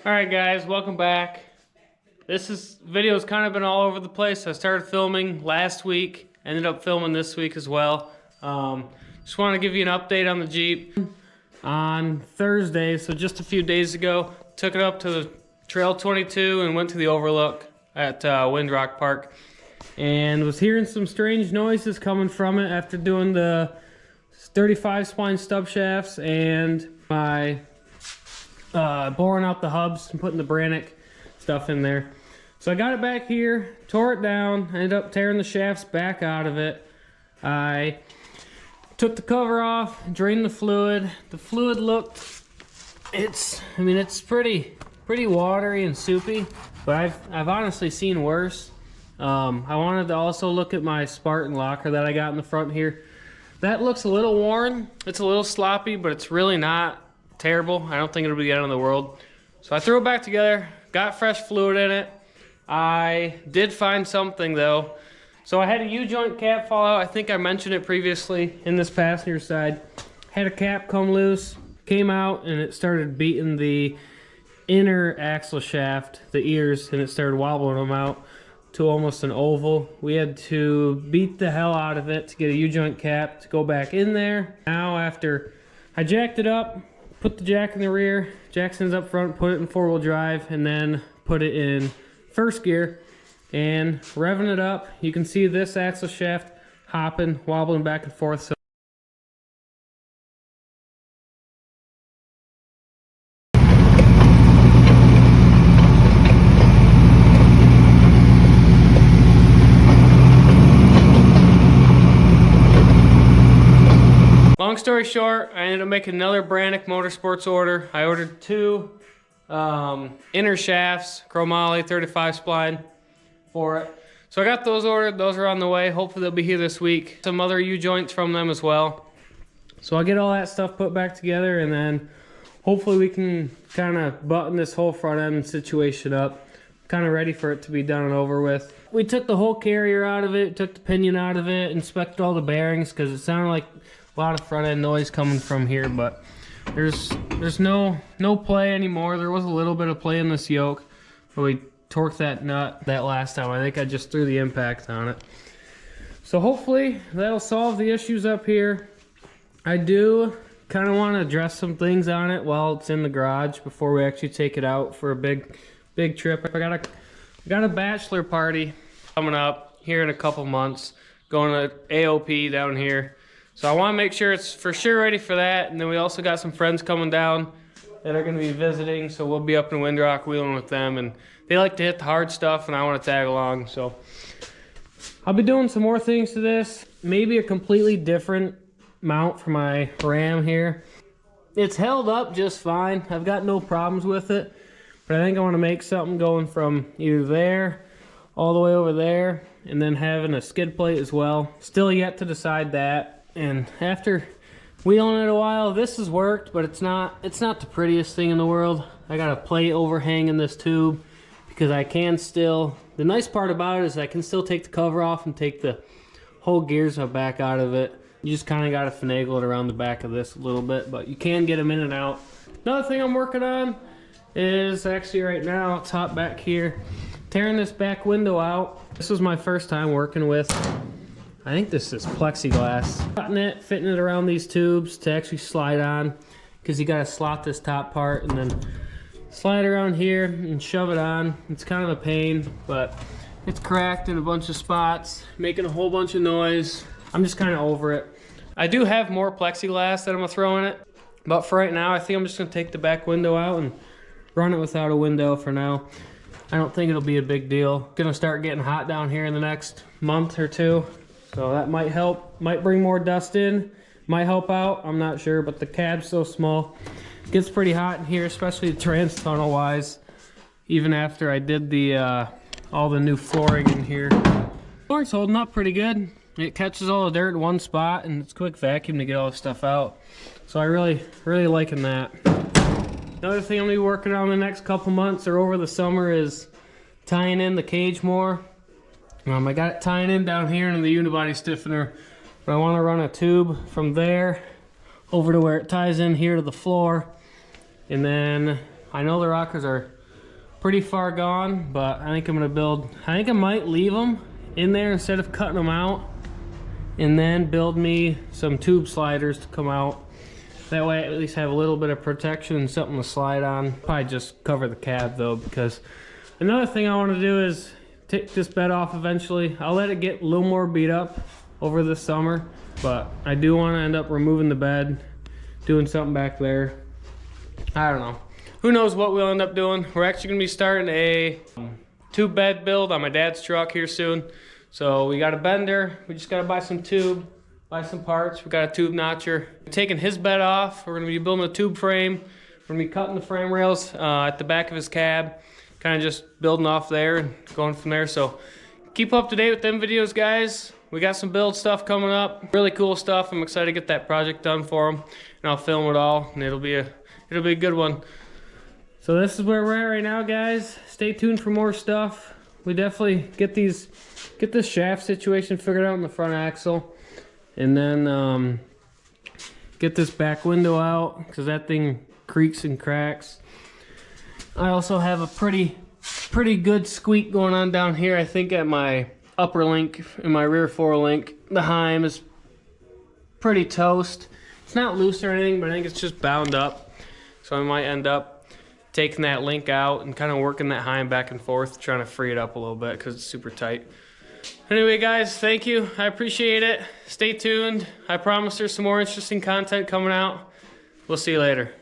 Alright guys, welcome back. Video's kind of been all over the place. I started filming last week, ended up filming this week as well. Just want to give you an update on the Jeep. On Thursday, so just a few days ago, took it up to the Trail 22 and went to the overlook at Windrock Park. And was hearing some strange noises coming from it after doing the 35 spline stub shafts and my boring out the hubs and putting the Brannick stuff in there. So I got it back here, tore it down, ended up tearing the shafts back out of it. I took the cover off, drained the fluid. The fluid looked, it's pretty watery and soupy, but I've honestly seen worse. I wanted to also look at my Spartan locker that I got in the front here. That looks a little worn. It's a little sloppy, but it's really not terrible. I don't think it'll be the end of the world. So I threw it back together, got fresh fluid in it. I did find something though. So I had a U-joint cap fall out. I think I mentioned it previously in this passenger side. Had a cap come loose, came out, and it started beating the inner axle shaft, the ears, and it started wobbling them out to almost an oval. We had to beat the hell out of it to get a U-joint cap to go back in there. Now after I jacked it up, put the jack in the rear, Jackson's up front, put it in four-wheel drive, and then put it in first gear and revving it up. You can see this axle shaft hopping, wobbling back and forth. So long story short, I ended up making another Brannick Motorsports order. I ordered two inner shafts, chromoly 35 spline for it. So I got those ordered. Those are on the way. Hopefully they'll be here this week. Some other U-joints from them as well. So I'll get all that stuff put back together, and then hopefully we can kind of button this whole front end situation up. Kind of ready for it to be done and over with. We took the whole carrier out of it, took the pinion out of it, inspected all the bearings because it sounded like a lot of front end noise coming from here, but there's no play anymore. There was a little bit of play in this yoke, but we torqued that nut that last time. I think I just threw the impact on it. So hopefully that'll solve the issues up here. I do kind of want to address some things on it while it's in the garage before we actually take it out for a big trip. I got a bachelor party coming up here in a couple months, going to AOP down here. So I want to make sure it's for sure ready for that. And then we also got some friends coming down that are going to be visiting. So we'll be up in Windrock wheeling with them. And they like to hit the hard stuff, and I want to tag along. So I'll be doing some more things to this. Maybe a completely different mount for my Ram here. It's held up just fine. I've got no problems with it. But I think I want to make something going from either there all the way over there, and then having a skid plate as well. Still yet to decide that. And after wheeling it a while, this has worked, but it's not the prettiest thing in the world. I got a plate overhanging this tube because I can still, the nice part about it is I can still take the cover off and take the whole gears back out of it. You just kind of got to finagle it around the back of this a little bit, but you can get them in and out. Another thing I'm working on is actually right now, it's hot back here, tearing this back window out. This was my first time working with, I think this is plexiglass. Cutting it, fitting it around these tubes to actually slide on, because you got to slot this top part and then slide around here and shove it on. It's kind of a pain, but it's cracked in a bunch of spots, making a whole bunch of noise. I'm just kind of over it. I do have more plexiglass that I'm gonna throw in it, but for right now, I think I'm just gonna take the back window out and run it without a window for now. I don't think it'll be a big deal. Gonna start getting hot down here in the next month or two. So that might help, might bring more dust in, might help out, I'm not sure, but the cab's so small. It gets pretty hot in here, especially trans tunnel wise, even after I did the all the new flooring in here. Flooring's holding up pretty good. It catches all the dirt in one spot, and it's quick vacuum to get all the stuff out. So I really liking that. Another thing I'm gonna be working on the next couple months or over the summer is tying in the cage more. I got it tying in down here in the unibody stiffener, but I want to run a tube from there over to where it ties in here to the floor. And then I know the rockers are pretty far gone, but I think I'm gonna build, I think I might leave them in there instead of cutting them out, and then build me some tube sliders to come out. That way I at least have a little bit of protection and something to slide on. Probably just cover the cab though, because another thing I want to do is take this bed off eventually. I'll let it get a little more beat up over the summer, but I do want to end up removing the bed, doing something back there. I don't know. Who knows what we'll end up doing. We're actually going to be starting a tube bed build on my dad's truck here soon. So we got a bender. We just got to buy some tube, buy some parts. We got a tube notcher. Taking his bed off. We're going to be building a tube frame. We're going to be cutting the frame rails at the back of his cab. Kind of just building off there and going from there. So keep up to date with them videos, guys. We got some build stuff coming up. Really cool stuff. I'm excited to get that project done for him. And I'll film it all. And it'll be a good one. So this is where we're at right now, guys. Stay tuned for more stuff. We definitely get this shaft situation figured out in the front axle, and then get this back window out because that thing creaks and cracks. I also have a pretty good squeak going on down here. I think at my upper link in my rear forelink, the Heim is pretty toast. It's not loose or anything, but I think it's just bound up. So I might end up taking that link out and kind of working that Heim back and forth, trying to free it up a little bit because it's super tight. Anyway, guys, thank you. I appreciate it. Stay tuned. I promise there's some more interesting content coming out. We'll see you later.